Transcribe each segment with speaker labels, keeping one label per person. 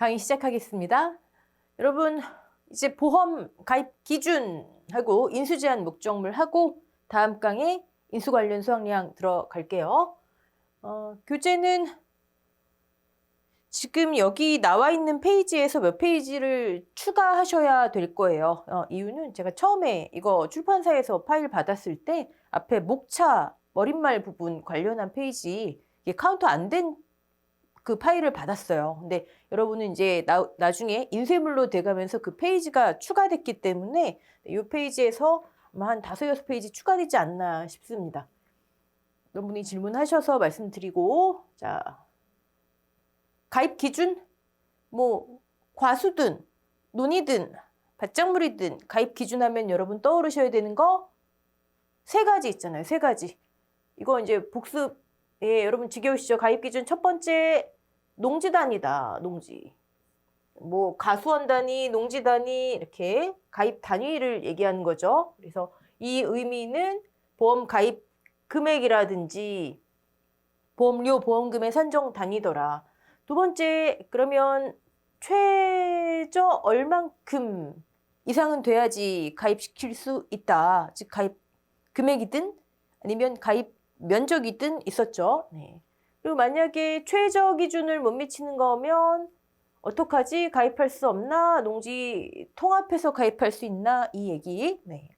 Speaker 1: 강의 시작하겠습니다. 여러분, 이제 보험 가입 기준하고 인수제한 목적물하고 다음 강의 인수 관련 수학량 들어갈게요. 교재는 지금 여기 나와 있는 페이지에서 몇 페이지를 추가하셔야 될 거예요. 이유는 제가 처음에 이거 출판사에서 파일 받았을 때 앞에 목차, 머릿말 부분 관련한 페이지 이게 카운트 안 된 그 파일을 받았어요. 근데 여러분은 이제 나중에 인쇄물로 돼가면서 그 페이지가 추가됐기 때문에 이 페이지에서 아마 한 5-6페이지 추가되지 않나 싶습니다. 여러분이 질문하셔서 말씀드리고, 자, 가입 기준, 과수든, 논이든, 밭작물이든 가입 기준 하면 여러분 떠오르셔야 되는 거 3가지 있잖아요. 3가지. 이거 이제 복습, 여러분 지겨우시죠? 가입 기준 첫 번째, 농지 단위다. 농지. 가수원 단위, 농지 단위 이렇게 가입 단위를 얘기하는 거죠. 그래서 이 의미는 보험 가입 금액이라든지 보험료, 보험금의 산정 단위더라. 두 번째, 그러면 최저 얼만큼 이상은 돼야지 가입시킬 수 있다. 즉 가입 금액이든 아니면 가입 면적이든 있었죠. 네. 그리고 만약에 최저 기준을 못 미치는 거면 어떡하지? 가입할 수 없나? 농지 통합해서 가입할 수 있나? 이 얘기. 네.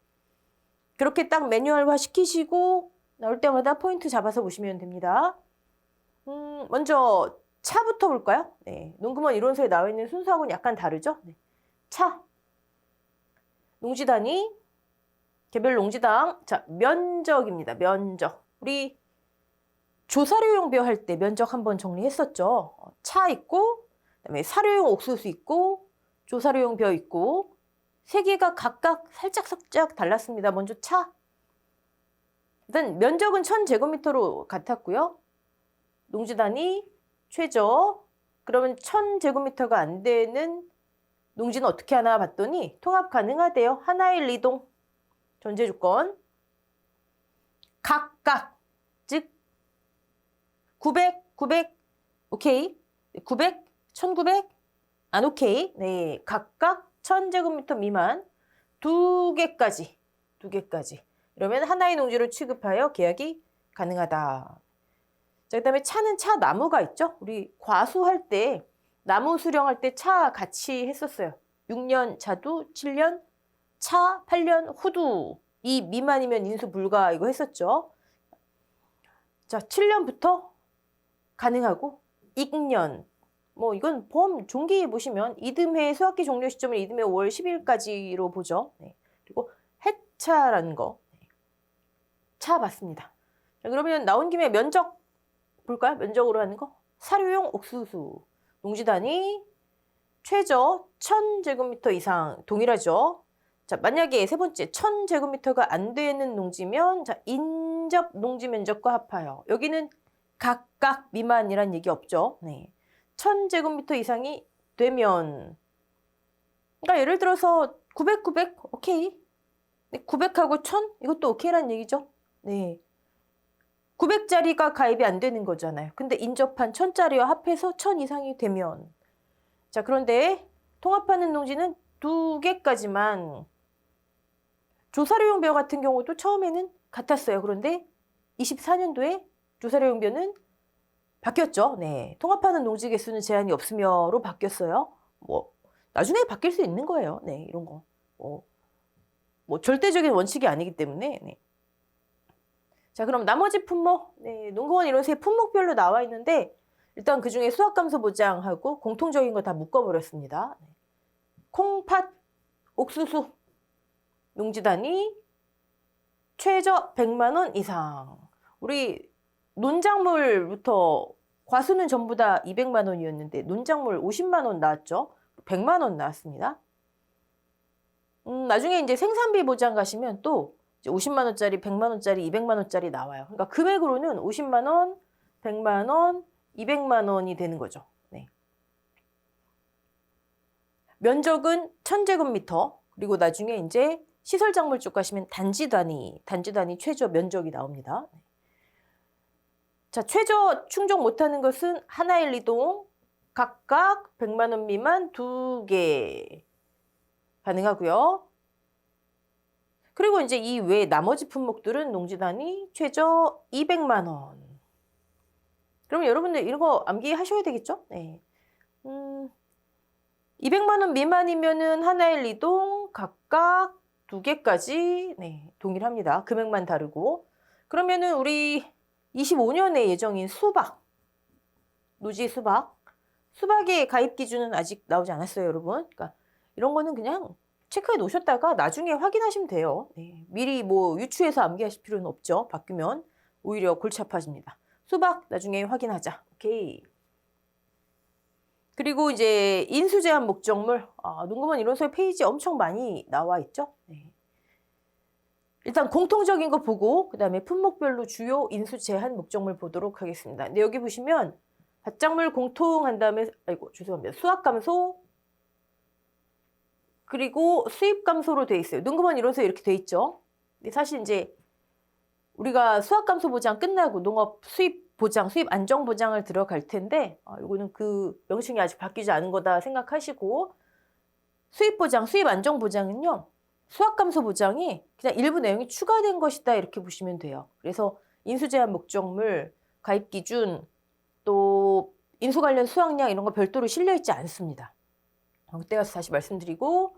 Speaker 1: 그렇게 딱 매뉴얼화 시키시고 나올 때마다 포인트 잡아서 보시면 됩니다. 먼저 차부터 볼까요? 네. 농금원 이론서에 나와 있는 순서하고는 약간 다르죠? 네. 차. 농지 단위. 개별 농지당. 자, 면적입니다. 면적. 우리 조사료용벼 할 때 면적 한번 정리했었죠. 차 있고, 그다음에 사료용 옥수수 있고, 조사료용벼 있고, 3개가 각각 살짝 달랐습니다. 먼저 차. 일단 면적은 1000제곱미터로 같았고요. 농지 단위 최저. 그러면 1000제곱미터가 안 되는 농지는 어떻게 하나 봤더니 통합 가능하대요. 하나일 이동. 전제 조건. 각각. 즉 900, 오케이. 900, 1900, 안 오케이. 네, 각각 1000제곱미터 미만 2개까지. 이러면 하나의 농지로 취급하여 계약이 가능하다. 자, 그다음에 차는 차 나무가 있죠. 우리 과수할 때, 나무 수령할 때 차 같이 했었어요. 6년 자두, 7년 차, 8년 후두. 이 미만이면 인수 불가 이거 했었죠. 자, 7년부터 가능하고 익년. 이건 보험 종기 보시면 이듬해 수학기 종료 시점을 이듬해 5월 10일까지로 보죠. 네. 그리고 해차라는 거. 차 봤습니다. 자, 그러면 나온 김에 면적 볼까요? 면적으로 하는 거. 사료용 옥수수. 농지 단위 최저 1000제곱미터 이상 동일하죠. 자, 만약에 세 번째 1000제곱미터가 안 되는 농지면 자, 인접 농지 면적과 합하여. 여기는 각각 미만이란 얘기 없죠. 네. 1000제곱미터 이상이 되면, 그러니까 예를 들어서 900, 오케이. 900하고 1000 이것도 오케이란 얘기죠. 네. 900짜리가 가입이 안 되는 거잖아요. 근데 인접한 1000짜리와 합해서 1000 이상이 되면, 자, 그런데 통합하는 농지는 2개까지만. 조사료용벼 같은 경우도 처음에는 같았어요. 그런데 24년도에 조사료용벼는 바뀌었죠. 네. 통합하는 농지 개수는 제한이 없으며로 바뀌었어요. 나중에 바뀔 수 있는 거예요. 네. 이런 거. 절대적인 원칙이 아니기 때문에. 네. 자, 그럼 나머지 품목. 네. 농공원 이론서에 품목별로 나와 있는데, 일단 그 중에 수학감소 보장하고 공통적인 거 다 묶어버렸습니다. 네. 콩팥, 옥수수, 농지 단위, 최저 100만원 이상. 우리 논작물부터 과수는 전부 다 200만 원이었는데 논작물 50만 원 나왔죠. 100만 원 나왔습니다. 나중에 이제 생산비 보장 가시면 또 이제 50만 원짜리, 100만 원짜리, 200만 원짜리 나와요. 그러니까 금액으로는 50만 원, 100만 원, 200만 원이 되는 거죠. 네. 면적은 1000제곱미터. 그리고 나중에 이제 시설작물 쪽 가시면 단지 단위 최저 면적이 나옵니다. 자, 최저 충족 못하는 것은 하나일 이동, 각각 100만 원 미만 2개 가능하고요. 그리고 이제 이 외 나머지 품목들은 농지단위 최저 200만 원. 그럼 여러분들 이런 거 암기하셔야 되겠죠? 네. 200만 원 미만이면은 하나일 이동 각각 2개까지 네, 동일합니다. 금액만 다르고. 그러면은 우리 25년의 예정인 수박, 노지 수박. 수박의 가입 기준은 아직 나오지 않았어요, 여러분. 그러니까 이런 거는 그냥 체크해 놓으셨다가 나중에 확인하시면 돼요. 네, 미리 뭐 유추해서 암기하실 필요는 없죠. 바뀌면 오히려 골치 아파집니다. 수박 나중에 확인하자. 오케이. 그리고 이제 인수 제한 목적물, 농구만 이론서의 페이지 엄청 많이 나와 있죠. 네. 일단 공통적인 거 보고 그 다음에 품목별로 주요 인수 제한 목적물 보도록 하겠습니다. 근데 여기 보시면 밭작물 공통한 다음에 죄송합니다. 수확 감소 그리고 수입 감소로 돼 있어요. 농구만 이론서 이렇게 돼 있죠. 근데 사실 이제 우리가 수확 감소 보장 끝나고 농업 수입 보장, 수입 안정 보장을 들어갈 텐데 이거는 그 명칭이 아직 바뀌지 않은 거다 생각하시고 수입 보장, 수입 안정 보장은요. 수확 감소 보장이 그냥 일부 내용이 추가된 것이다 이렇게 보시면 돼요. 그래서 인수 제한 목적물, 가입 기준, 또 인수 관련 수확량 이런 거 별도로 실려 있지 않습니다. 그때 가서 다시 말씀드리고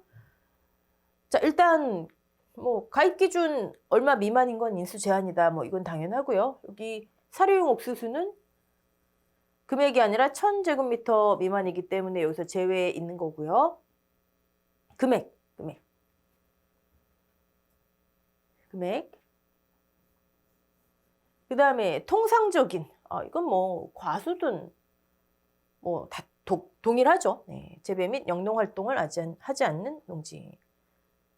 Speaker 1: 자 일단 뭐 가입 기준 얼마 미만인 건 인수 제한이다. 뭐 이건 당연하고요. 여기 사료용 옥수수는 금액이 아니라 1000제곱미터 미만이기 때문에 여기서 제외에 있는 거고요. 금액. 그 다음에 통상적인, 이건 뭐 과수든 뭐 다 동일하죠. 네, 재배 및 영농 활동을 하지 않는 농지.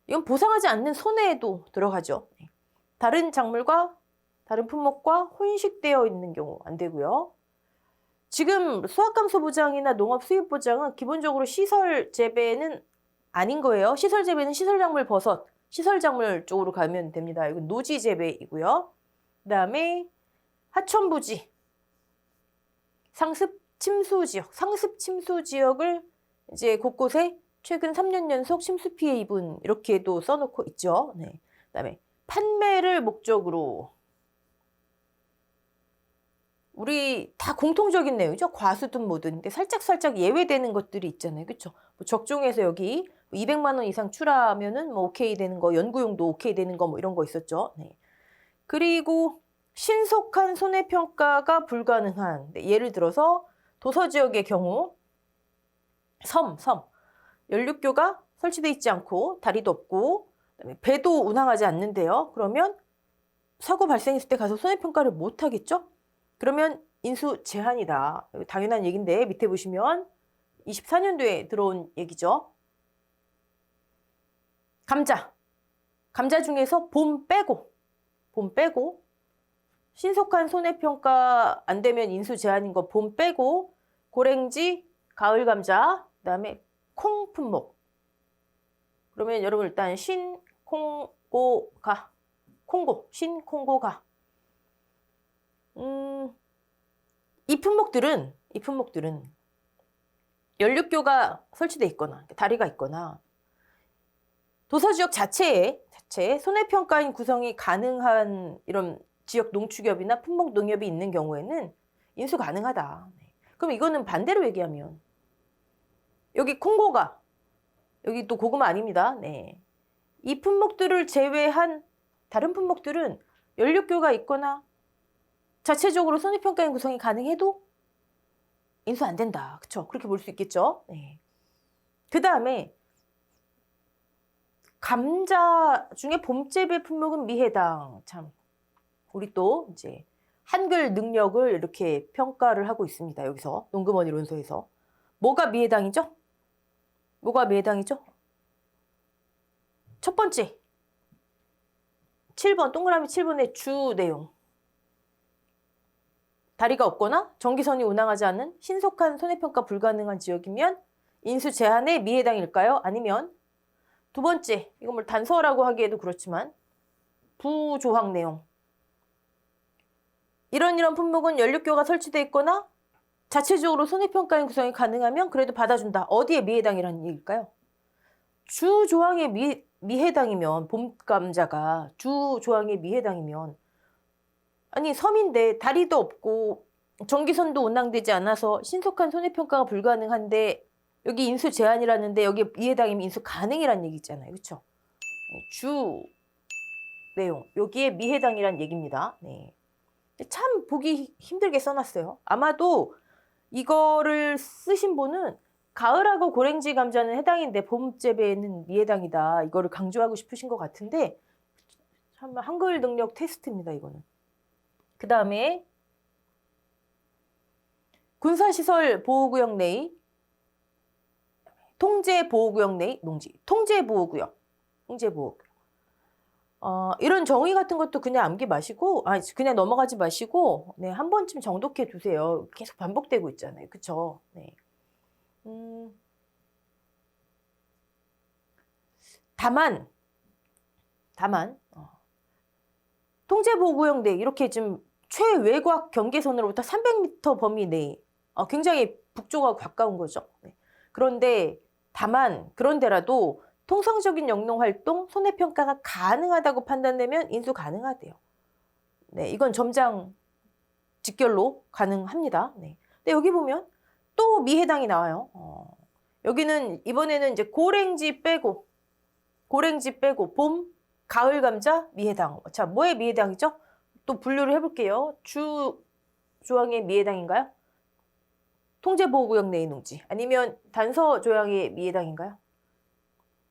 Speaker 1: 이건 보상하지 않는 손해에도 들어가죠. 네. 다른 작물과 다른 품목과 혼식되어 있는 경우 안 되고요. 지금 수확감소 보장이나 농업 수입 보장은 기본적으로 시설 재배는 아닌 거예요. 시설 재배는 시설작물 버섯, 시설작물 쪽으로 가면 됩니다. 이건 노지 재배이고요. 그 다음에 하천부지, 상습 침수 지역을 이제 곳곳에 최근 3년 연속 침수 피해 입은 이렇게도 써놓고 있죠. 네. 그 다음에 판매를 목적으로 우리 다 공통적인 내용이죠. 과수든 뭐든. 근데 살짝 예외되는 것들이 있잖아요. 그렇죠? 뭐 적종에서 여기 200만 원 이상 출하면은 뭐 오케이 되는 거, 연구용도 오케이 되는 거 뭐 이런 거 있었죠. 네. 그리고 신속한 손해평가가 불가능한 예를 들어서 도서지역의 경우 섬 연륙교가 설치되어 있지 않고 다리도 없고 그다음에 배도 운항하지 않는데요. 그러면 사고 발생했을 때 가서 손해평가를 못 하겠죠? 그러면 인수 제한이다. 당연한 얘기인데 밑에 보시면 24년도에 들어온 얘기죠. 감자 중에서 봄 빼고 신속한 손해평가 안 되면 인수 제한인 거 봄 빼고 고랭지, 가을 감자, 그다음에 콩 품목. 그러면 여러분 일단 신콩고가 이 품목들은 연륙교가 설치되어 있거나 다리가 있거나 도서지역 자체에 손해평가인 구성이 가능한 이런 지역 농축협이나 품목 농협이 있는 경우에는 인수 가능하다. 그럼 이거는 반대로 얘기하면 여기 콩고가 여기 또 고구마 아닙니다. 네. 이 품목들을 제외한 다른 품목들은 연륙교가 있거나 자체적으로 손해평가인 구성이 가능해도 인수 안 된다. 그렇죠? 그렇게 볼 수 있겠죠? 네. 그 다음에 감자 중에 봄재배 품목은 미해당. 참 우리 또 이제 한글 능력을 이렇게 평가를 하고 있습니다. 여기서 농구먼 이론서에서 뭐가 미해당이죠? 첫 번째 7번 동그라미 7번의 주 내용. 다리가 없거나 전기선이 운항하지 않는 신속한 손해평가 불가능한 지역이면 인수 제한에 미해당일까요? 아니면 두 번째, 이건 뭐 단서라고 하기에도 그렇지만 부조항 내용. 이런 품목은 연륙교가 설치되어 있거나 자체적으로 손해평가인 구성이 가능하면 그래도 받아준다. 어디에 미해당이라는 얘기일까요? 주 조항에 미해당이면 봄감자가 주 조항에 미해당이면 아니 섬인데 다리도 없고 전기선도 운항되지 않아서 신속한 손해평가가 불가능한데 여기 인수 제한이라는데 여기 미해당이면 인수 가능이란 얘기 있잖아요. 그렇죠? 주 내용 여기에 미해당이란 얘기입니다. 네. 참 보기 힘들게 써놨어요. 아마도 이거를 쓰신 분은 가을하고 고랭지 감자는 해당인데 봄재배에는 미해당이다. 이거를 강조하고 싶으신 것 같은데 참 한글 능력 테스트입니다. 이거는. 그 다음에 군사시설 보호구역 내의 통제보호구역 내의 농지. 통제보호구역. 이런 정의 같은 것도 그냥 암기 마시고, 그냥 넘어가지 마시고, 네, 한 번쯤 정독해 두세요. 계속 반복되고 있잖아요. 그쵸? 네. 다만, 통제보호구역 내 이렇게 좀 최외곽 경계선으로부터 300m 범위 내에 굉장히 북쪽하고 가까운 거죠. 네. 그런데라도 통상적인 영농활동, 손해평가가 가능하다고 판단되면 인수 가능하대요. 네, 이건 점장 직결로 가능합니다. 네. 근데 여기 보면 또 미해당이 나와요. 여기는 이번에는 이제 고랭지 빼고 봄, 가을 감자 미해당. 자, 뭐의 미해당이죠? 또 분류를 해볼게요. 주 조항의 미해당인가요? 통제보호구역 내의 농지 아니면 단서 조항의 미해당인가요?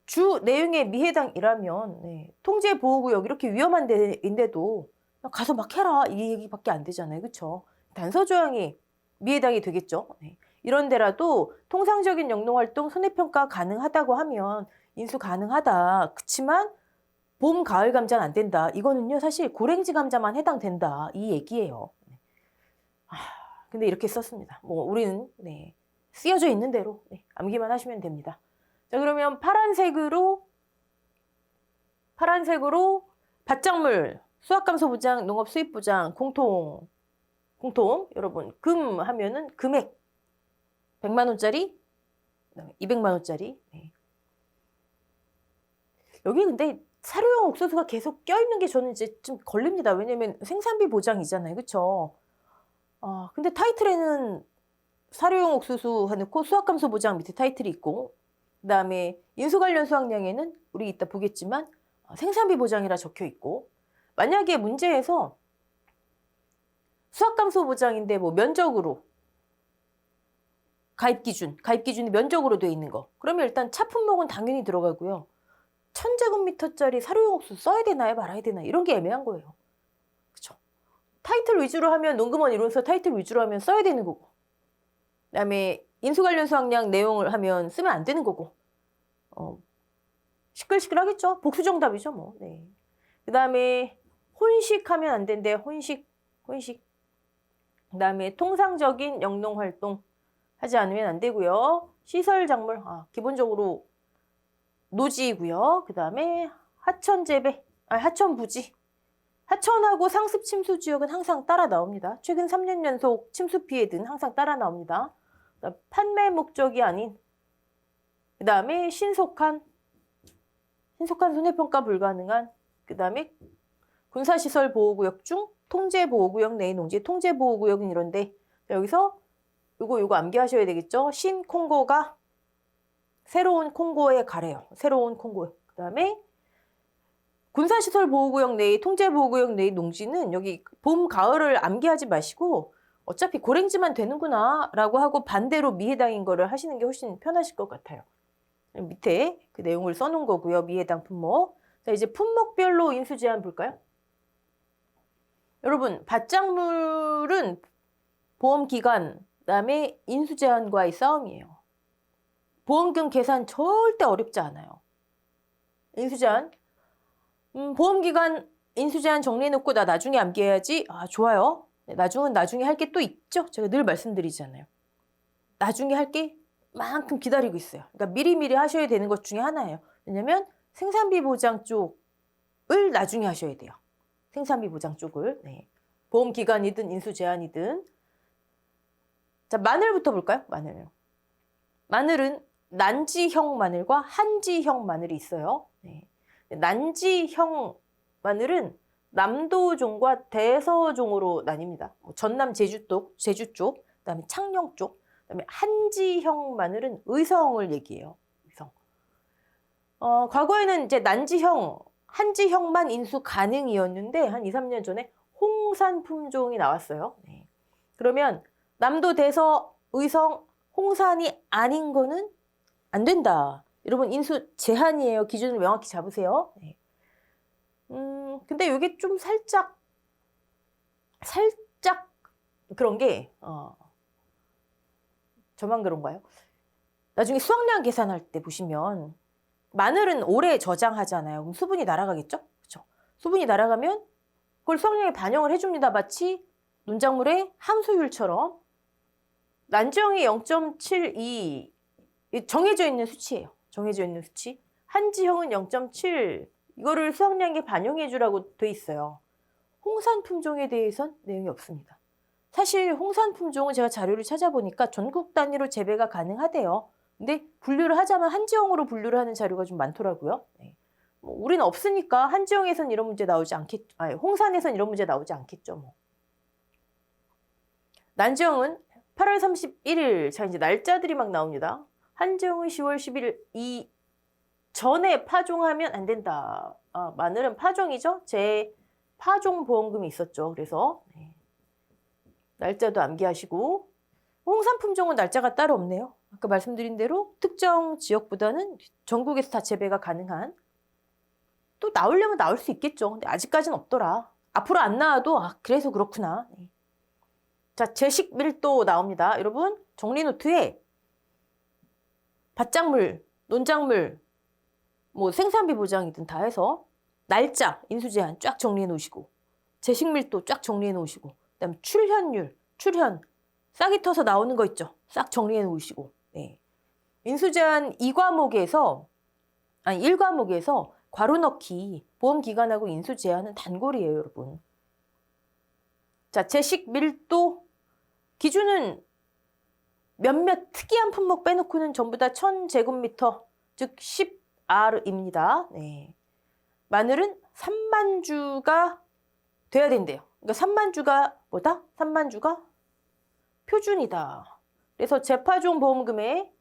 Speaker 1: 주 내용의 미해당이라면 네, 통제보호구역 이렇게 위험한 데인데도 가서 막 해라 이 얘기밖에 안 되잖아요. 그렇죠? 단서 조항이 미해당이 되겠죠. 네. 이런 데라도 통상적인 영농활동 손해평가 가능하다고 하면 인수 가능하다. 그치만 봄, 가을 감자는 안 된다. 이거는요 사실 고랭지 감자만 해당된다. 이 얘기예요. 근데 이렇게 썼습니다. 뭐 우리는 네, 쓰여져 있는 대로 네, 암기만 하시면 됩니다. 자, 그러면 파란색으로 밭작물, 수확감소부장, 농업수입부장 공통 여러분 금 하면은 금액 100만 원짜리, 200만 원짜리. 네. 여기 근데 사료용 옥수수가 계속 껴있는 게 저는 이제 좀 걸립니다. 왜냐면 생산비 보장이잖아요. 그렇죠? 근데 타이틀에는 사료용 옥수수 해놓고 수확감소 보장 밑에 타이틀이 있고 그 다음에 인수 관련 수확량에는 우리 이따 보겠지만 생산비 보장이라 적혀 있고 만약에 문제에서 수확감소 보장인데 뭐 면적으로 가입기준이 면적으로 되어 있는 거 그러면 일단 차품목은 당연히 들어가고요. 1000제곱미터짜리 사료용 옥수수 써야 되나요? 말아야 되나요? 이런 게 애매한 거예요. 그쵸? 타이틀 위주로 하면 농금원 이론서 타이틀 위주로 하면 써야 되는 거고 그다음에 인수 관련 수확량 내용을 하면 쓰면 안 되는 거고 시끌시끌하겠죠. 복수정답이죠 뭐. 네. 그다음에 혼식하면 안 된대. 혼식. 그다음에 통상적인 영농활동 하지 않으면 안 되고요. 시설작물 기본적으로 노지이고요. 그다음에 하천부지. 하천하고 상습 침수 지역은 항상 따라 나옵니다. 최근 3년 연속 침수 피해 등 항상 따라 나옵니다. 판매 목적이 아닌 그 다음에 신속한 손해평가 불가능한 그 다음에 군사시설 보호구역 중 통제보호구역 내의 농지 통제보호구역은 이런데 여기서 요거 암기하셔야 되겠죠. 신콩고가 새로운 콩고에 가래요. 새로운 콩고. 그 다음에 군사시설 보호구역 내의 통제보호구역 내의 농지는 여기 봄, 가을을 암기하지 마시고 어차피 고랭지만 되는구나 라고 하고 반대로 미해당인 거를 하시는 게 훨씬 편하실 것 같아요. 밑에 그 내용을 써놓은 거고요. 미해당 품목. 자, 이제 품목별로 인수 제한 볼까요? 여러분, 밭작물은 보험기간, 그다음에 인수 제한과의 싸움이에요. 보험금 계산 절대 어렵지 않아요. 인수 제한. 보험기간 인수 제한 정리해놓고 나 나중에 암기해야지. 좋아요. 나중에 할 게 또 있죠. 제가 늘 말씀드리잖아요. 나중에 할 게 만큼 기다리고 있어요. 그러니까 미리미리 하셔야 되는 것 중에 하나예요. 왜냐면 생산비 보장 쪽을 나중에 하셔야 돼요. 생산비 보장 쪽을. 네. 보험기간이든 인수 제한이든. 자, 마늘부터 볼까요? 마늘. 마늘은 난지형 마늘과 한지형 마늘이 있어요. 네. 난지형 마늘은 남도종과 대서종으로 나뉩니다. 전남 제주 쪽, 그다음에 창녕 쪽, 그다음에 한지형 마늘은 의성을 얘기해요. 의성. 과거에는 이제 난지형, 한지형만 인수 가능이었는데 한 2, 3년 전에 홍산 품종이 나왔어요. 네. 그러면 남도, 대서, 의성, 홍산이 아닌 거는 안 된다. 여러분 인수 제한이에요. 기준을 명확히 잡으세요. 네. 근데 이게 좀 살짝 그런 게 저만 그런가요? 나중에 수확량 계산할 때 보시면 마늘은 오래 저장하잖아요. 그럼 수분이 날아가겠죠? 그렇죠? 수분이 날아가면 그걸 수확량에 반영을 해줍니다. 마치 농작물의 함수율처럼 난지형이 0.72 정해져 있는 수치예요. 정해져 있는 수치. 한지형은 0.7 이거를 수확량에 반영해 주라고 돼 있어요. 홍산 품종에 대해선 내용이 없습니다. 사실 홍산 품종은 제가 자료를 찾아보니까 전국 단위로 재배가 가능하대요. 근데 분류를 하자면 한지형으로 분류를 하는 자료가 좀 많더라고요. 네. 뭐 우리는 없으니까 한지형에선 이런 문제 나오지 않겠죠. 아니, 홍산에선 이런 문제 나오지 않겠죠. 뭐. 난지형은 8월 31일, 자 이제 날짜들이 막 나옵니다. 한지형은 10월 11일 이 전에 파종하면 안 된다. 마늘은 파종이죠. 제 파종 보험금이 있었죠. 그래서 네. 날짜도 암기하시고 홍산 품종은 날짜가 따로 없네요. 아까 말씀드린 대로 특정 지역보다는 전국에서 다 재배가 가능한 또 나오려면 나올 수 있겠죠. 근데 아직까지는 없더라. 앞으로 안 나와도 그래서 그렇구나. 네. 자, 제식 밀도 나옵니다. 여러분 정리 노트에 밭작물, 논작물, 뭐 생산비 보장이든 다 해서 날짜, 인수제한 쫙 정리해 놓으시고 제식 밀도 쫙 정리해 놓으시고 그다음에 출현율, 출현 싹이 터서 나오는 거 있죠. 싹 정리해 놓으시고 네. 인수제한 2과목에서 아니 1과목에서 괄호 넣기 보험기간하고 인수제한은 단골이에요, 여러분. 자, 제식 밀도 기준은 몇몇 특이한 품목 빼놓고는 전부 다 1000제곱미터, 즉 10R입니다. 네. 마늘은 3만 주가 돼야 된대요. 그러니까 3만 주가 뭐다? 3만 주가 표준이다. 그래서 재파종 보험금에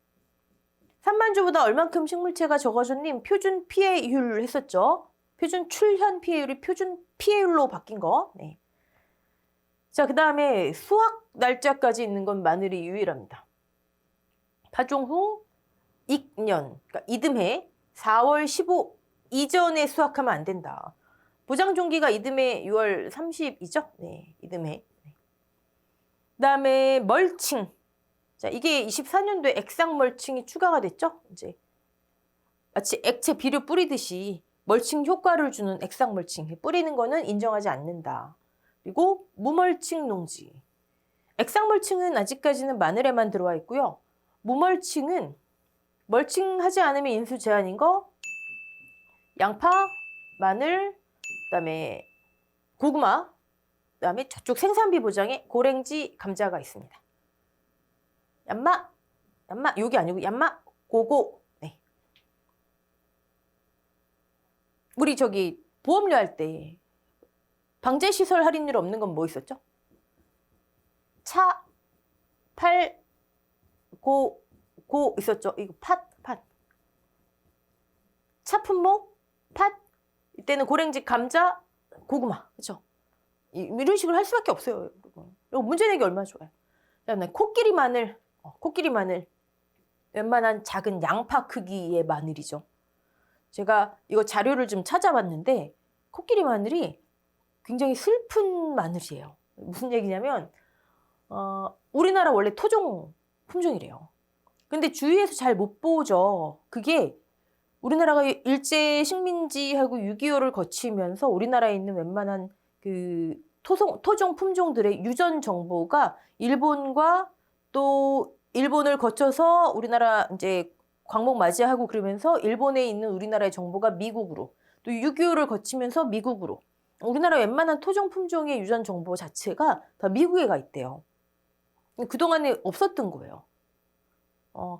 Speaker 1: 3만 주보다 얼만큼 식물체가 적어졌님? 표준 피해율 했었죠. 표준 출현 피해율이 표준 피해율로 바뀐 거. 네. 자, 그 다음에 수확 날짜까지 있는 건 마늘이 유일합니다. 파종 후 익년, 그러니까 이듬해 4월 15 이전에 수확하면 안 된다. 보장 종기가 이듬해 6월 30이죠? 네, 이듬해. 네. 그 다음에 멀칭. 자, 이게 24년도에 액상 멀칭이 추가가 됐죠? 이제 마치 액체 비료 뿌리듯이 멀칭 효과를 주는 액상 멀칭. 뿌리는 거는 인정하지 않는다. 그리고 무멀칭 농지. 액상 멀칭은 아직까지는 마늘에만 들어와 있고요. 무멀칭은 멀칭하지 않으면 인수 제한인 거 양파, 마늘, 그다음에 고구마, 그다음에 저쪽 생산비 보장에 고랭지, 감자가 있습니다. 얀마, 여기 아니고 얀마, 고고. 네. 우리 저기 보험료 할 때 방제시설 할인율 없는 건 뭐 있었죠? 차, 팔, 고 있었죠. 이거 팥. 차 품목, 팥. 이때는 고랭지, 감자, 고구마. 그렇죠? 이런 식으로 할 수밖에 없어요. 그리고 문제 내기 얼마나 좋아요. 그다음에 코끼리 마늘. 코끼리 마늘. 웬만한 작은 양파 크기의 마늘이죠. 제가 이거 자료를 좀 찾아봤는데 코끼리 마늘이 굉장히 슬픈 마늘이에요. 무슨 얘기냐면 우리나라 원래 토종 품종이래요. 근데 주위에서 잘 못 보죠. 그게 우리나라가 일제 식민지하고 6.25를 거치면서 우리나라에 있는 웬만한 그 토종 품종들의 유전 정보가 일본과 또 일본을 거쳐서 우리나라 이제 광복 맞이하고 그러면서 일본에 있는 우리나라의 정보가 미국으로 또 6.25를 거치면서 미국으로 우리나라 웬만한 토종 품종의 유전 정보 자체가 다 미국에 가 있대요. 그동안에 없었던 거예요.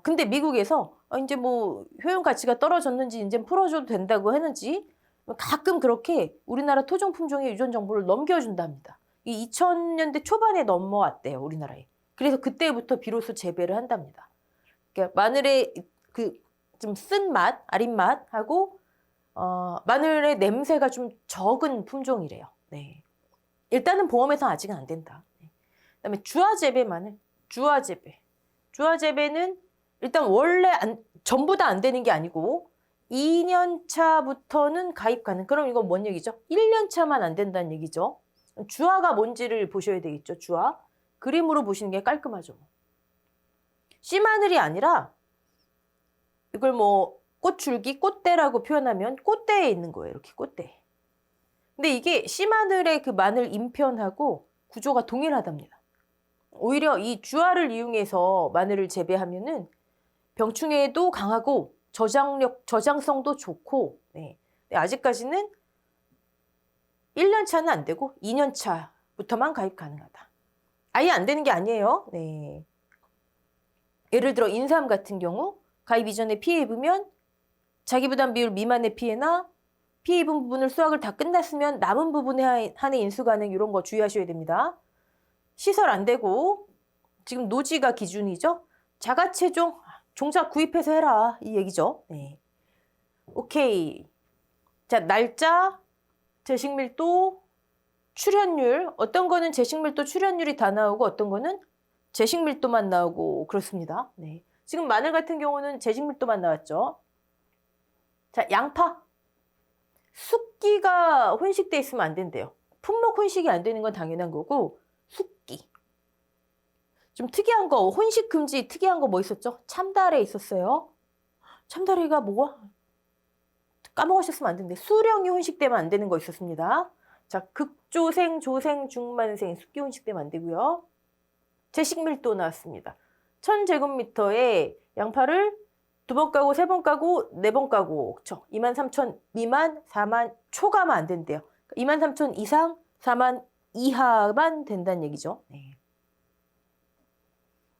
Speaker 1: 근데 미국에서 이제 뭐 효용 가치가 떨어졌는지 이제 풀어줘도 된다고 하는지 가끔 그렇게 우리나라 토종 품종의 유전 정보를 넘겨준답니다. 이 2000년대 초반에 넘어왔대요, 우리나라에. 그래서 그때부터 비로소 재배를 한답니다. 그러니까 마늘의 그 좀 쓴 맛, 아린 맛하고 마늘의 냄새가 좀 적은 품종이래요. 네. 일단은 보험에서 아직은 안 된다. 그다음에 주화재배 마늘, 주화재배. 주화재배는 일단 원래 전부 다 안 되는 게 아니고 2년 차부터는 가입 가능. 그럼 이건 뭔 얘기죠? 1년 차만 안 된다는 얘기죠. 주화가 뭔지를 보셔야 되겠죠. 주화. 그림으로 보시는 게 깔끔하죠. 씨마늘이 아니라 이걸 뭐 꽃줄기, 꽃대라고 표현하면 꽃대에 있는 거예요. 이렇게 꽃대. 근데 이게 씨마늘의 그 마늘 인편하고 구조가 동일하답니다. 오히려 이 주화를 이용해서 마늘을 재배하면은 병충해도 강하고 저장성도 좋고, 네. 아직까지는 1년 차는 안 되고 2년 차부터만 가입 가능하다. 아예 안 되는 게 아니에요. 네. 예를 들어 인삼 같은 경우 가입 이전에 피해 입으면 자기 부담 비율 미만의 피해나 피해 입은 부분을 수확을 다 끝났으면 남은 부분에 한해 인수 가능 이런 거 주의하셔야 됩니다. 시설 안 되고 지금 노지가 기준이죠. 자가체종 종자 구입해서 해라 이 얘기죠. 네. 오케이. 자, 날짜, 제식밀도, 출현율. 어떤 거는 제식밀도 출현율이 다 나오고 어떤 거는 제식밀도만 나오고 그렇습니다. 네. 지금 마늘 같은 경우는 제식밀도만 나왔죠. 자, 양파. 숙기가 혼식돼 있으면 안 된대요. 품목 혼식이 안 되는 건 당연한 거고 숙기. 좀 특이한 거, 혼식 금지 특이한 거 뭐 있었죠? 참다래 있었어요. 참다래가 뭐가? 까먹으셨으면 안 되는데 수령이 혼식되면 안 되는 거 있었습니다. 자, 극조생, 조생, 중만생, 숙기 혼식되면 안 되고요. 제식밀도 나왔습니다. 1000제곱미터에 양파를 2번 까고 3번 까고 4번 까고 그쵸? 23,000 미만 4만 초과만 안 된대요. 23,000 이상 4만 이하만 된다는 얘기죠. 네.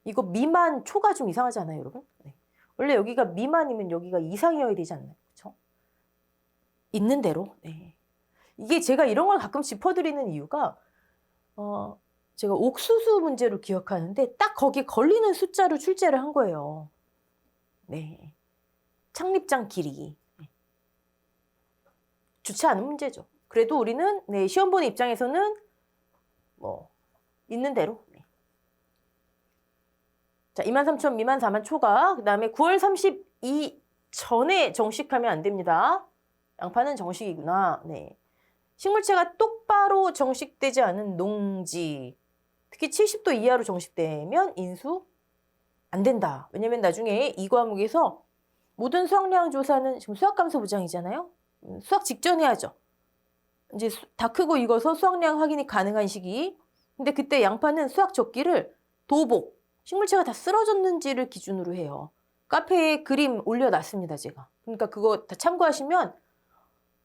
Speaker 1: 이거 미만 초가 좀 이상하지 않아요, 여러분? 네. 원래 여기가 미만이면 여기가 이상이어야 되지 않나요? 그렇죠? 있는 대로. 네. 이게 제가 이런 걸 가끔 짚어드리는 이유가 제가 옥수수 문제로 기억하는데 딱 거기에 걸리는 숫자로 출제를 한 거예요. 네. 창립장 길이. 네. 좋지 않은 문제죠. 그래도 우리는 네, 시험 보는 입장에서는 뭐 있는 대로. 네. 자, 23,000 미만 4만 초과. 그 다음에 9월 32 전에 정식하면 안 됩니다. 양파는 정식이구나. 네. 식물체가 똑바로 정식되지 않은 농지. 특히 70도 이하로 정식되면 인수 안 된다. 왜냐면 나중에 이 과목에서 모든 수확량 조사는 지금 수확감소부장이잖아요. 수확 직전 해야죠. 이제 다 크고 익어서 수확량 확인이 가능한 시기. 근데 그때 양파는 수확 적기를 도복, 식물체가 다 쓰러졌는지를 기준으로 해요. 카페에 그림 올려놨습니다, 제가. 그러니까 그거 다 참고하시면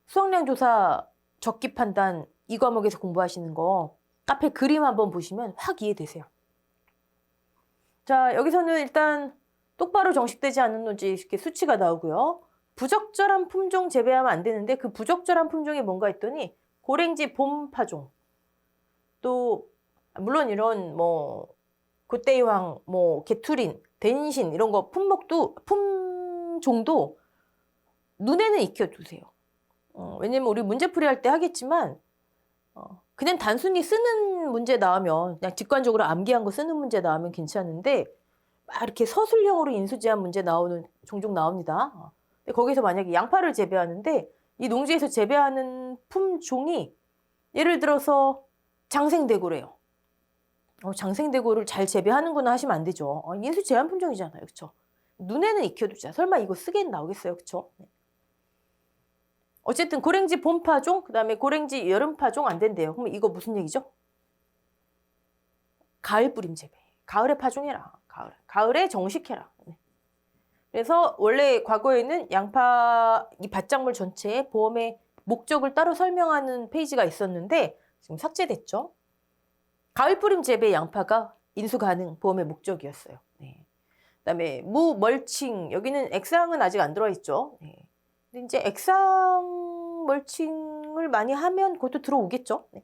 Speaker 1: 수확량 조사 적기 판단 이 과목에서 공부하시는 거 카페 그림 한번 보시면 확 이해되세요. 자, 여기서는 일단 똑바로 정식되지 않은 노지 이렇게 수치가 나오고요. 부적절한 품종 재배하면 안 되는데 그 부적절한 품종이 뭔가 했더니 고랭지 봄파종 또 물론 이런 뭐 곶대이황, 뭐 개투린, 댄신 이런 거 품종도 눈에는 익혀두세요. 왜냐면 우리 문제풀이 할 때 하겠지만 그냥 단순히 쓰는 문제 나오면 그냥 직관적으로 암기한 거 쓰는 문제 나오면 괜찮은데 막 이렇게 서술형으로 인수제한 문제 나오는 종종 나옵니다. 근데 거기서 만약에 양파를 재배하는데 이 농지에서 재배하는 품종이 예를 들어서 장생대고래요. 장생대고를 잘 재배하는구나 하시면 안 되죠. 인수 제한 품종이잖아요. 그렇죠? 눈에는 익혀두자. 설마 이거 쓰기엔 나오겠어요. 그렇죠? 네. 어쨌든 고랭지 봄파종, 그 다음에 고랭지 여름파종 안 된대요. 그럼 이거 무슨 얘기죠? 가을 뿌림 재배. 가을에 파종해라. 가을에 정식해라. 네. 그래서 원래 과거에는 양파 이 밭작물 전체에 보험의 목적을 따로 설명하는 페이지가 있었는데 지금 삭제됐죠. 가을 뿌림 재배 양파가 인수 가능 보험의 목적이었어요. 네. 그다음에 무, 멀칭 여기는 액상은 아직 안 들어와 있죠. 네. 근데 이제 액상 멀칭을 많이 하면 그것도 들어오겠죠. 네.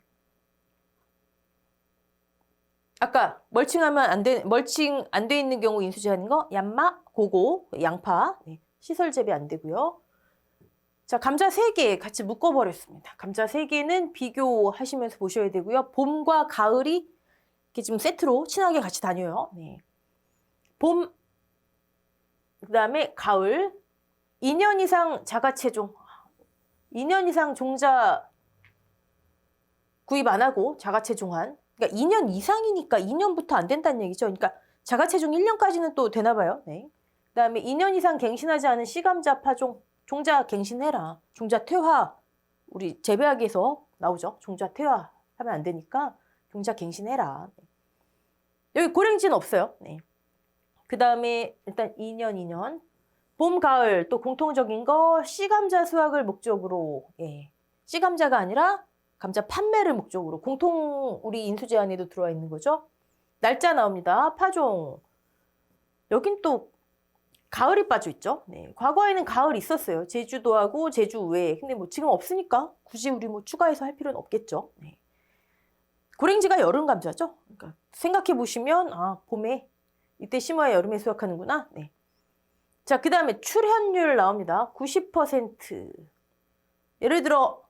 Speaker 1: 아까 멀칭 안 돼 있는 경우 인수 제한인 거 얀마, 고고, 양파, 네. 시설 재배 안 되고요. 자, 감자 3개 같이 묶어버렸습니다. 감자 3개는 비교하시면서 보셔야 되고요. 봄과 가을이 이렇게 지금 세트로 친하게 같이 다녀요. 네. 봄, 그 다음에 가을, 2년 이상 자가체종, 2년 이상 종자 구입 안 하고 자가체종한, 그러니까 2년 이상이니까 2년부터 안 된다는 얘기죠. 그러니까 자가체종 1년까지는 또 되나 봐요. 네. 그 다음에 2년 이상 갱신하지 않은 씨감자 파종, 종자 갱신해라. 종자 퇴화, 우리 재배하기에서 나오죠. 종자 퇴화 하면 안 되니까 종자 갱신해라. 여기 고랭지는 없어요. 네. 그 다음에 일단 2년. 봄, 가을 또 공통적인 거 씨감자 수확을 목적으로, 예. 씨감자가 아니라 감자 판매를 목적으로 공통 우리 인수 제한에도 들어와 있는 거죠. 날짜 나옵니다. 파종. 여긴 또 가을이 빠져 있죠. 네. 과거에는 가을 있었어요. 제주도하고 제주 외에. 근데 뭐 지금 없으니까 굳이 우리 뭐 추가해서 할 필요는 없겠죠. 네. 고랭지가 여름 감자죠. 그러니까 생각해 보시면 아 봄에 이때 심어야 여름에 수확하는구나. 네. 자, 그 다음에 출현율 나옵니다. 90%. 예를 들어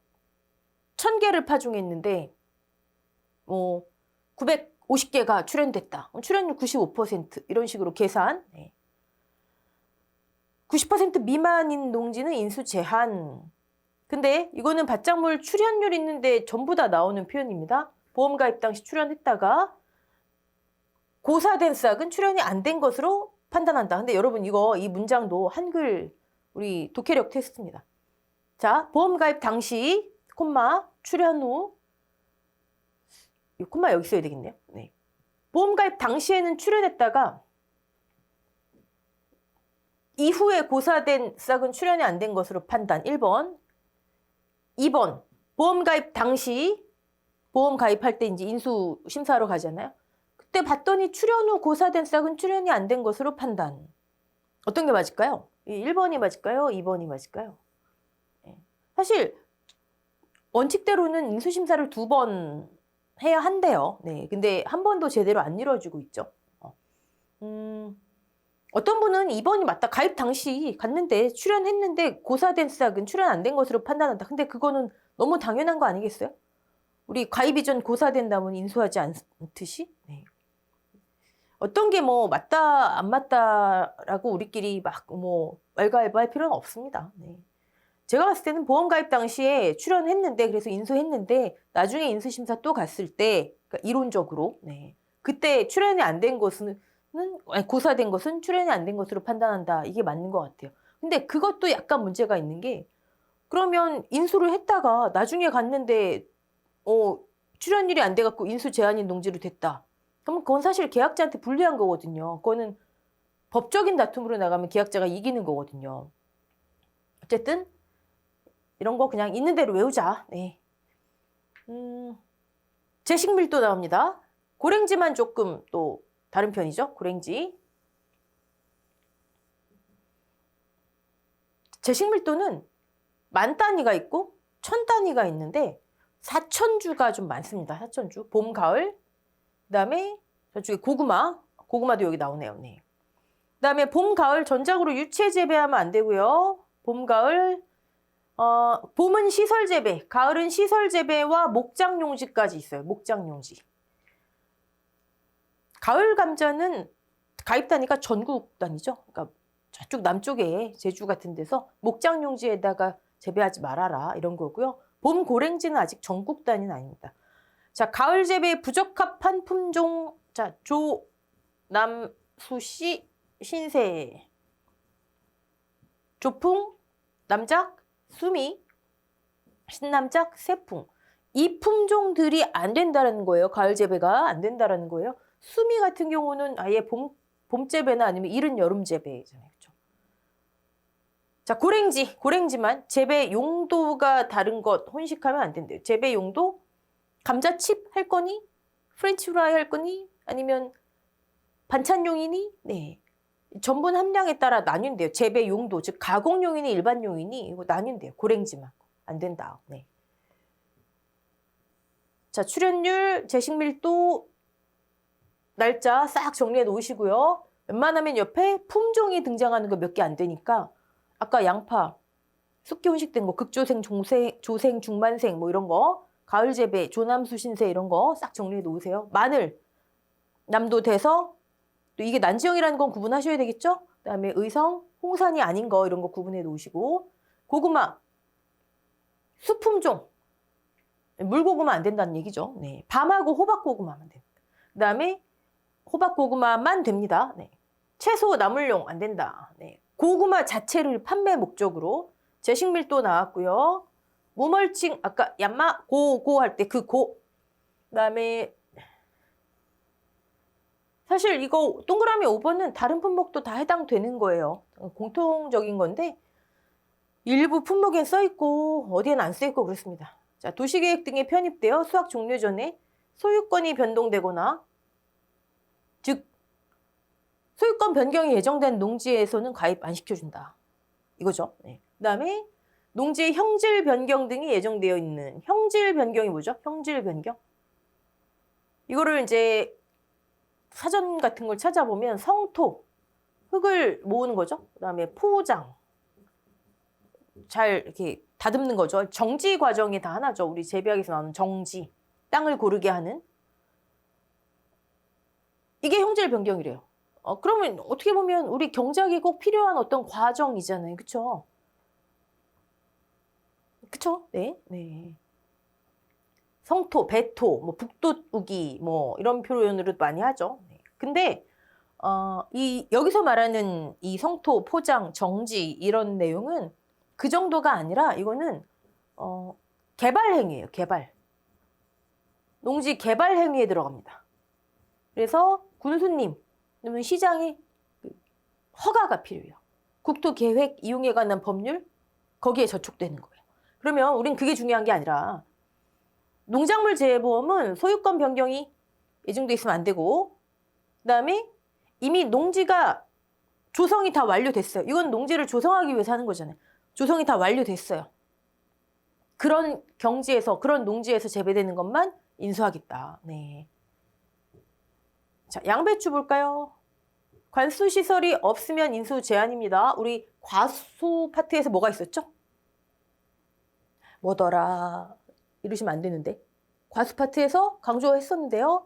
Speaker 1: 1000개를 파종했는데 950개가 출현됐다. 출현율 95% 이런 식으로 계산. 네. 90% 미만인 농지는 인수 제한. 근데 이거는 밭작물 출현율 있는데 전부 다 나오는 표현입니다. 보험 가입 당시 출현했다가 고사된 싹은 출현이 안 된 것으로 판단한다. 근데 여러분 이 문장도 한글 우리 독해력 테스트입니다. 자, 보험 가입 당시 콤마 출현 후 이 콤마 여기 써야 되겠네요. 네. 보험 가입 당시에는 출현했다가 이후에 고사된 싹은 출현이 안 된 것으로 판단. 1번. 2번. 보험 가입 당시 보험 가입할 때 이제 인수 심사하러 가잖아요. 그때 봤더니 출현 후 고사된 싹은 출현이 안 된 것으로 판단. 어떤 게 맞을까요? 1번이 맞을까요? 2번이 맞을까요? 사실 원칙대로는 인수 심사를 2번 해야 한대요. 네. 근데 한 번도 제대로 안 이루어지고 있죠. 어떤 분은 2번이 맞다. 가입 당시 갔는데 출현했는데 고사된 싹은 출현 안 된 것으로 판단한다. 근데 그거는 너무 당연한 거 아니겠어요? 우리 가입 이전 고사된다면 인수하지 않듯이. 네. 어떤 게 뭐 맞다 안 맞다라고 우리끼리 막 뭐 왈가왈부할 필요는 없습니다. 네. 제가 봤을 때는 보험 가입 당시에 출연했는데 그래서 인수했는데 나중에 인수심사 또 갔을 때 그러니까 이론적으로 네. 그때 출연이 안 된 것은 고사된 것은 출연이 안 된 것으로 판단한다. 이게 맞는 것 같아요. 근데 그것도 약간 문제가 있는 게 그러면 인수를 했다가 나중에 갔는데 출연일이 안 돼갖고 인수 제한인 농지로 됐다. 그러면 그건 사실 계약자한테 불리한 거거든요. 그거는 법적인 다툼으로 나가면 계약자가 이기는 거거든요. 어쨌든 이런 거 그냥 있는 대로 외우자. 네. 제식밀도 나옵니다. 고랭지만 조금 또 다른 편이죠. 고랭지. 제식밀도는 10,000단위가 있고 1,000단위가 있는데 4,000주가 좀 많습니다. 4,000주. 봄, 가을. 그 다음에 저쪽에 고구마도 여기 나오네요. 네. 그 다음에 봄, 가을 전작으로 유체 재배하면 안 되고요. 봄, 가을. 봄은 시설 재배, 가을은 시설 재배와 목장 용지까지 있어요. 목장 용지. 가을 감자는 가입 단위가 전국 단위죠. 그러니까 저쪽 남쪽에 제주 같은 데서 목장 용지에다가 재배하지 말아라 이런 거고요. 봄 고랭지는 아직 전국 단위는 아닙니다. 자, 가을 재배에 부적합한 품종. 자, 조남수씨 신세. 조풍, 남작, 수미, 신남작, 세풍. 이 품종들이 안 된다는 거예요. 가을 재배가 안 된다는 거예요. 수미 같은 경우는 아예 봄 재배나 아니면 이른 여름 재배잖아요. 그렇죠? 자, 고랭지만 재배 용도가 다른 것 혼식하면 안 된대요. 재배 용도 감자칩 할 거니? 프렌치 프라이 할 거니? 아니면 반찬용이니? 네. 전분 함량에 따라 나뉜대요. 재배 용도, 즉 가공용이니 일반용이니 이거 나뉜대요. 고랭지만 안 된다. 네. 자, 출연율, 제식 밀도, 날짜 싹 정리해 놓으시고요. 웬만하면 옆에 품종이 등장하는 거 몇 개 안 되니까 아까 양파, 숙기 혼식된 거, 극조생, 조생, 중만생 뭐 이런 거, 가을 재배, 조남수 신세 이런 거 싹 정리해 놓으세요. 마늘, 남도 대서, 또 이게 난지형이라는 건 구분하셔야 되겠죠? 그다음에 의성, 홍산이 아닌 거 이런 거 구분해 놓으시고, 고구마, 수품종, 물고구마 안 된다는 얘기죠. 네. 밤하고 호박고구마만 됩니다. 그다음에 호박고구마만 됩니다. 네. 채소 나물용 안 된다. 네. 고구마 자체를 판매 목적으로 제식밀도 나왔고요. 무멀칭 아까 얌마 고고 할 때 그 고. 그다음에 사실 이거 동그라미 5번은 다른 품목도 다 해당되는 거예요. 공통적인 건데 일부 품목에 써 있고 어디에는 안 써 있고 그렇습니다. 자, 도시계획 등에 편입되어 수확 종료 전에 소유권이 변동되거나 즉 소유권 변경이 예정된 농지에서는 가입 안 시켜준다. 이거죠. 네. 그다음에 농지의 형질 변경 등이 예정되어 있는 형질 변경이 뭐죠? 형질 변경. 이거를 이제 사전 같은 걸 찾아보면 성토, 흙을 모으는 거죠. 그다음에 포장, 잘 이렇게 다듬는 거죠. 정지 과정이 다 하나죠. 우리 재배학에서 나오는 정지, 땅을 고르게 하는. 이게 형질 변경이래요. 그러면 어떻게 보면 우리 경작이 꼭 필요한 어떤 과정이잖아요. 그쵸? 그쵸? 네. 네. 성토, 배토, 뭐 북돋우기, 뭐 이런 표현으로 많이 하죠. 네. 근데 여기서 말하는 이 성토, 포장, 정지 이런 내용은 그 정도가 아니라 이거는 개발 행위예요. 개발. 농지 개발 행위에 들어갑니다. 그래서 군수님, 그러면 시장에 허가가 필요해요. 국토계획 이용에 관한 법률 거기에 저촉되는 거예요. 그러면 우린 그게 중요한 게 아니라 농작물 재보험은 소유권 변경이 예정돼 있으면 안 되고 그다음에 이미 농지가 조성이 다 완료됐어요. 이건 농지를 조성하기 위해서 하는 거잖아요. 조성이 다 완료됐어요. 그런 경지에서 그런 농지에서 재배되는 것만 인수하겠다. 네. 자, 양배추 볼까요? 관수시설이 없으면 인수 제한입니다. 우리 과수 파트에서 뭐가 있었죠? 뭐더라? 이러시면 안 되는데. 과수 파트에서 강조했었는데요.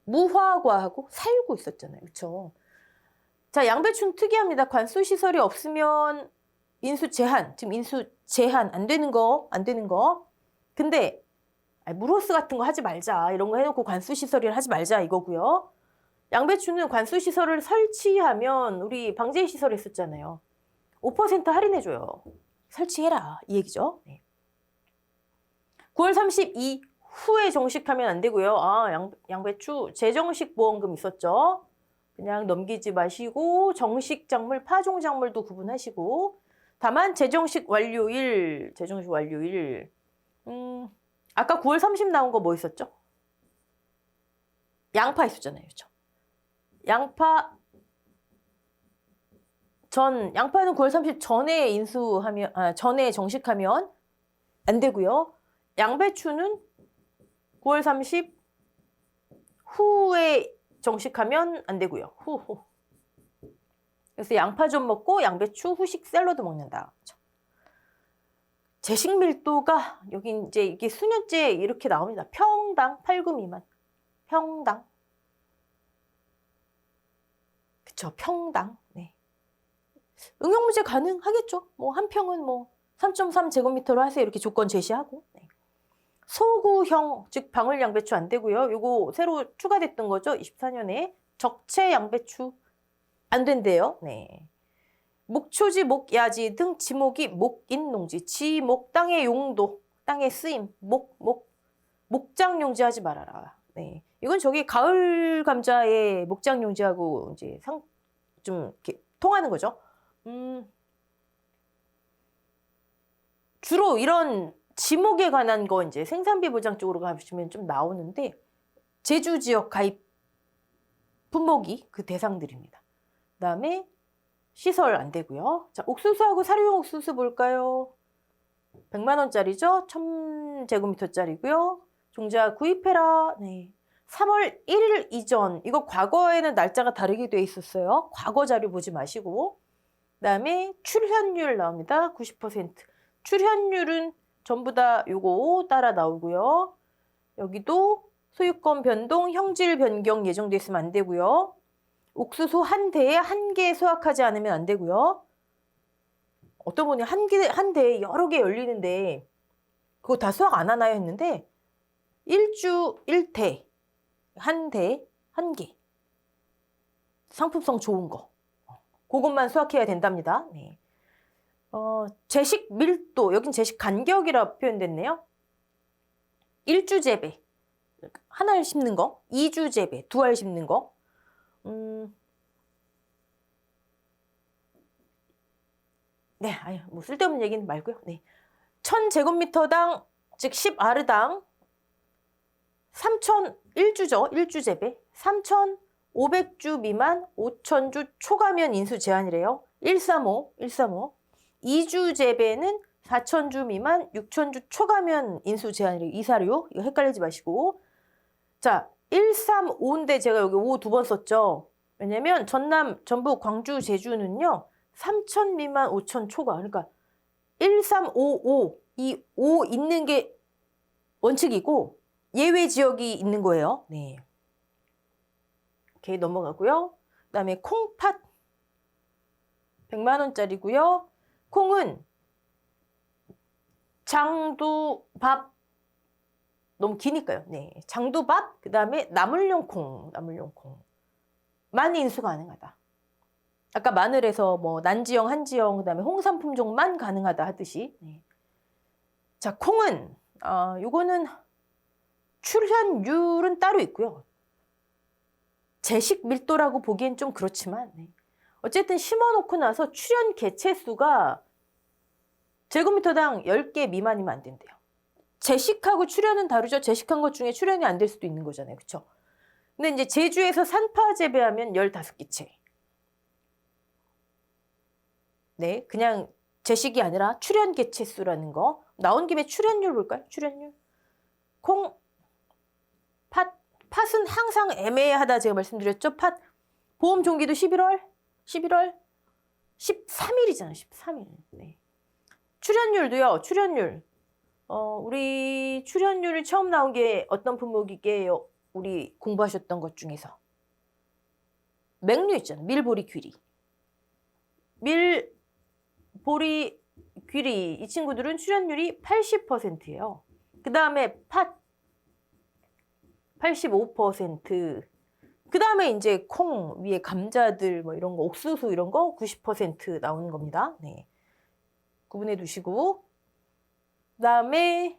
Speaker 1: 무화과하고 살구 있었잖아요. 그렇죠? 자, 양배추는 특이합니다. 관수시설이 없으면 인수 제한, 지금 인수 제한 안 되는 거. 근데 무로스 같은 거 하지 말자. 이런 거 해놓고 관수시설을 하지 말자 이거고요. 양배추는 관수시설을 설치하면 우리 방제시설 했었잖아요. 5% 할인해줘요. 설치해라. 이 얘기죠. 네. 9월 32 후에 정식하면 안 되고요. 양배추 재정식 보험금 있었죠. 그냥 넘기지 마시고 정식 작물, 파종 작물도 구분하시고 다만 재정식 완료일 아까 9월 30 나온 거 뭐 있었죠? 양파 있었잖아요. 그렇죠? 양파는 9월 30 전에 전에 정식하면 안 되고요. 양배추는 9월 30 후에 정식하면 안 되고요. 후. 그래서 양파 좀 먹고 양배추 후식 샐러드 먹는다. 제식 밀도가 여기 이제 이게 수년째 이렇게 나옵니다. 평당 8금 미만. 평당. 그쵸, 평당. 네. 응용 문제 가능하겠죠. 뭐 한 평은 뭐 3.3 제곱미터로 하세요. 이렇게 조건 제시하고. 네. 소구형, 즉 방울 양배추 안 되고요. 요거 새로 추가됐던 거죠. 24년에 적채 양배추 안 된대요. 네. 목초지, 목야지 등 지목이 목인 농지, 지목 땅의 용도, 땅의 쓰임, 목장 용지하지 말아라. 네. 이건 저기 가을 감자의 목장 용지하고 이제 좀 이렇게 통하는 거죠. 주로 이런 지목에 관한 거 이제 생산비 보장 쪽으로 가시면 좀 나오는데 제주 지역 가입 품목이 그 대상들입니다. 그다음에 시설 안 되고요. 자, 옥수수하고 사료용 옥수수 볼까요? 100만 원짜리죠. 1000제곱미터짜리고요. 종자 구입해라. 네. 3월 1일 이전. 이거 과거에는 날짜가 다르게 돼 있었어요. 과거 자료 보지 마시고. 그다음에 출현율 나옵니다. 90%. 출현율은 전부 다 요거 따라 나오고요. 여기도 소유권 변동, 형질 변경 예정돼 있으면 안 되고요. 옥수수 한 대에 한 개 수확하지 않으면 안 되고요. 어떤 분이 한 대에 여러 개 열리는데 그거 다 수확 안 하나요 했는데 1주 1태 한 대 한 개 상품성 좋은 거 그것만 수확해야 된답니다. 네. 제식 밀도 여긴 제식 간격이라 표현됐네요. 1주 재배 한 알 심는 거, 2주 재배 2알 심는 거. 네, 아유, 뭐 쓸데없는 얘기는 말고요. 네. 1000제곱미터당, 즉 10아르당 1주죠. 1주 재배. 3,500주 미만 5,000주 초과면 인수 제한이래요. 135. 2주 재배는 4,000주 미만 6,000주 초과면 인수 제한이래요. 이사료. 이거 헷갈리지 마시고. 자, 135인데 제가 여기 5 두 번 썼죠. 왜냐면 전남, 전북, 광주, 제주는요. 3,000 미만 5,000 초과. 그러니까 1355. 이 5 있는 게 원칙이고 예외 지역이 있는 거예요. 네. 이렇게 넘어가고요. 그다음에 콩팥 100만 원짜리고요. 콩은 장두밥 너무 기니까요. 네. 장두밥 그다음에 나물용 콩. 만 인수 가능하다. 아까 마늘에서 뭐 난지형, 한지형, 그다음에 홍삼 품종만 가능하다 하듯이. 네. 자, 콩은 요거는 출현율은 따로 있고요. 제식 밀도라고 보기엔 좀 그렇지만 네. 어쨌든 심어놓고 나서 출현 개체 수가 제곱미터당 10개 미만이면 안 된대요. 제식하고 출현은 다르죠. 제식한 것 중에 출현이 안 될 수도 있는 거잖아요. 그렇죠? 근데 이제 제주에서 산파 재배하면 15개체. 네, 그냥 제식이 아니라 출현 개체 수라는 거. 나온 김에 출현율 볼까요? 출현율. 콩, 팥은 항상 애매하다 제가 말씀드렸죠. 팥 보험 종기도 11월 13일이잖아요. 13일. 네. 출현율도요. 출현율. 우리 출현율이 처음 나온 게 어떤 품목이게요? 우리 공부하셨던 것 중에서 맹류 있잖아요. 밀보리 귀리. 밀보리 귀리 이 친구들은 출현율이 80%예요. 그 다음에 팥 85%. 그 다음에 이제 콩 위에 감자들 뭐 이런 거 옥수수 이런 거 90% 나오는 겁니다. 네. 구분해 두시고. 그 다음에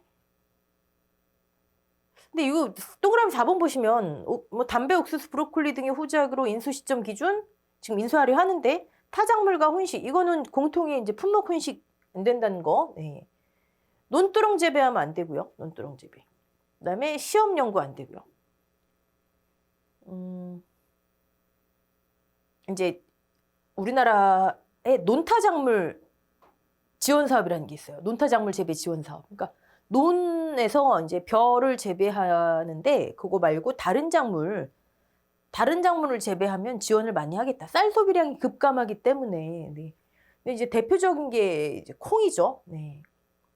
Speaker 1: 근데 이거 동그라미 4번 보시면 뭐 담배, 옥수수, 브로콜리 등의 후작으로 인수 시점 기준 지금 인수하려 하는데 타작물과 혼식 이거는 공통의 이제 품목 혼식 안 된다는 거. 네. 논두렁 재배하면 안 되고요. 논두렁 재배. 그다음에 시험 연구 안 되고요. 이제 우리나라에 논타작물 지원 사업이라는 게 있어요. 논타작물 재배 지원 사업. 그러니까 논에서 이제 벼를 재배하는데 그거 말고 다른 작물을 재배하면 지원을 많이 하겠다. 쌀 소비량이 급감하기 때문에. 네. 근데 이제 대표적인 게 이제 콩이죠. 네.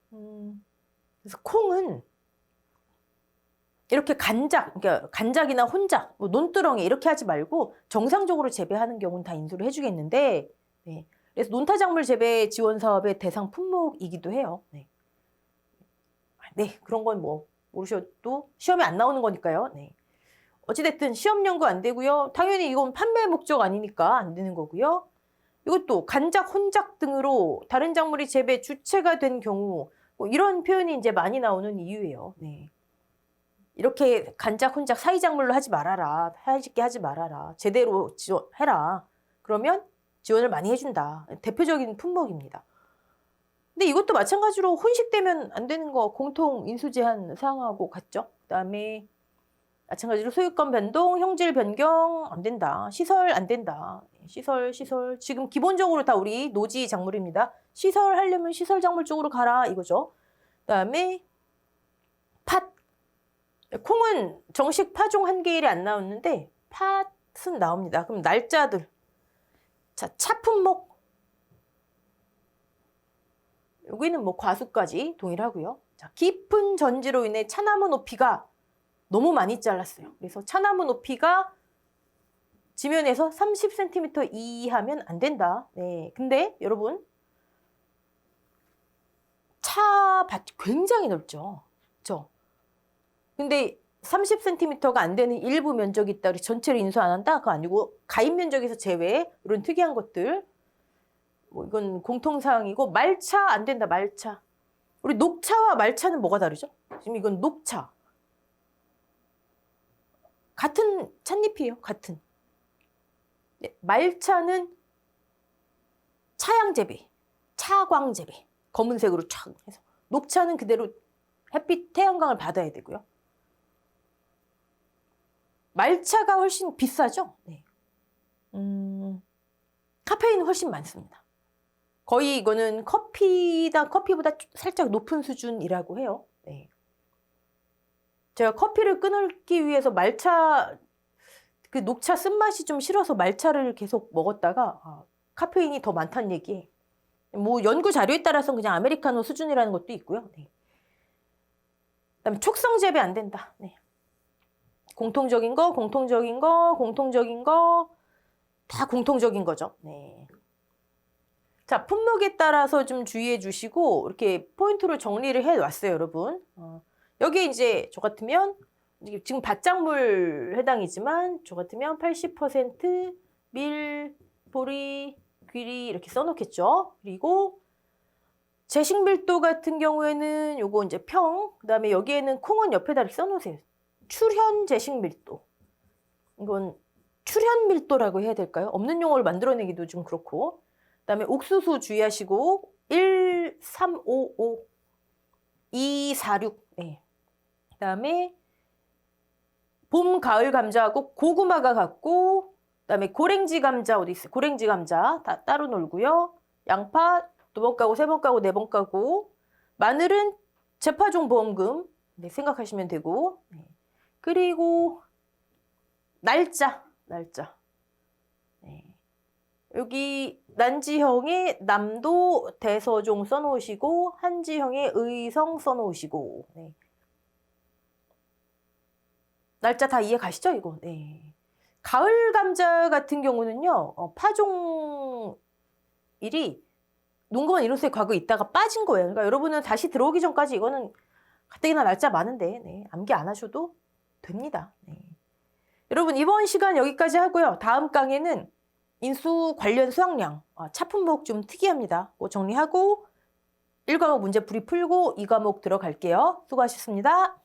Speaker 1: 그래서 콩은 이렇게 그러니까 간작이나 혼작, 뭐 논두렁이 이렇게 하지 말고 정상적으로 재배하는 경우는 다 인수를 해주겠는데, 네. 그래서 논타작물 재배 지원 사업의 대상 품목이기도 해요. 네. 네, 그런 건 뭐 모르셔도 시험에 안 나오는 거니까요. 네. 어찌됐든 시험 연구 안 되고요. 당연히 이건 판매 목적 아니니까 안 되는 거고요. 이것도 간작, 혼작 등으로 다른 작물이 재배 주체가 된 경우 뭐 이런 표현이 이제 많이 나오는 이유예요. 네. 이렇게 간작, 혼작, 사이작물로 하지 말아라. 사이짓게 하지 말아라. 제대로 지원해라. 그러면 지원을 많이 해준다. 대표적인 품목입니다. 근데 이것도 마찬가지로 혼식되면 안 되는 거 공통 인수 제한 사항하고 같죠. 그다음에 마찬가지로 소유권 변동, 형질 변경 안 된다. 시설 안 된다. 시설. 지금 기본적으로 다 우리 노지 작물입니다. 시설 하려면 시설 작물 쪽으로 가라 이거죠. 그다음에 팥. 콩은 정식 파종 한계일이 안 나왔는데 팥은 나옵니다. 그럼 날짜들. 자, 차품목. 여기는 뭐 과수까지 동일하고요. 자, 깊은 전지로 인해 차나무 높이가 너무 많이 잘랐어요. 그래서 차나무 높이가 지면에서 30cm 이하면 안 된다. 네, 근데 여러분 차밭이 굉장히 넓죠. 그렇죠? 근데 30cm가 안 되는 일부 면적이 있다. 우리 전체를 인수 안 한다? 그거 아니고 가입 면적에서 제외 이런 특이한 것들. 뭐 이건 공통사항이고 말차 안 된다. 말차. 우리 녹차와 말차는 뭐가 다르죠? 지금 이건 녹차. 같은 찻잎이에요. 같은. 네, 말차는 차양재배, 차광재배. 검은색으로 촥 해서. 녹차는 그대로 햇빛, 태양광을 받아야 되고요. 말차가 훨씬 비싸죠? 네. 카페인은 훨씬 많습니다. 거의 이거는 커피보다 살짝 높은 수준이라고 해요. 네. 제가 커피를 끊기 위해서 말차, 그 녹차 쓴맛이 좀 싫어서 말차를 계속 먹었다가 카페인이 더 많다는 얘기. 뭐 연구 자료에 따라서는 그냥 아메리카노 수준이라는 것도 있고요. 네. 그다음에 촉성 재배 안 된다. 네. 공통적인 거 다 공통적인 거죠. 네. 자, 품목에 따라서 좀 주의해 주시고 이렇게 포인트로 정리를 해 놨어요, 여러분. 여기 이제 저 같으면 지금 밭작물 해당이지만 저 같으면 80% 밀, 보리, 귀리 이렇게 써놓겠죠. 그리고 제식밀도 같은 경우에는 요거 이제 평, 그다음에 여기에는 콩은 옆에다 이렇게 써놓으세요. 출현 제식밀도. 이건 출현밀도라고 해야 될까요? 없는 용어를 만들어내기도 좀 그렇고. 그다음에 옥수수 주의하시고 1355, 246. 네. 그다음에 봄, 가을 감자하고 고구마가 같고, 그다음에 고랭지 감자 어디 있어요? 고랭지 감자 다 따로 놀고요. 양파 2번 까고 3번 까고 4번 까고, 마늘은 재파종 보험금 네, 생각하시면 되고, 네. 그리고 날짜. 네. 여기 난지형의 남도 대서종 써놓으시고 한지형의 의성 써놓으시고. 네. 날짜 다 이해 가시죠? 이거. 네. 가을 감자 같은 경우는요. 파종일이 농가만 이로서의 과거에 있다가 빠진 거예요. 그러니까 여러분은 다시 들어오기 전까지 이거는 가뜩이나 날짜 많은데 네, 암기 안 하셔도 됩니다. 네. 여러분 이번 시간 여기까지 하고요. 다음 강의는 인수 관련 수확량, 차품목 좀 특이합니다. 그거 정리하고 1과목 문제 풀이 풀고 2과목 들어갈게요. 수고하셨습니다.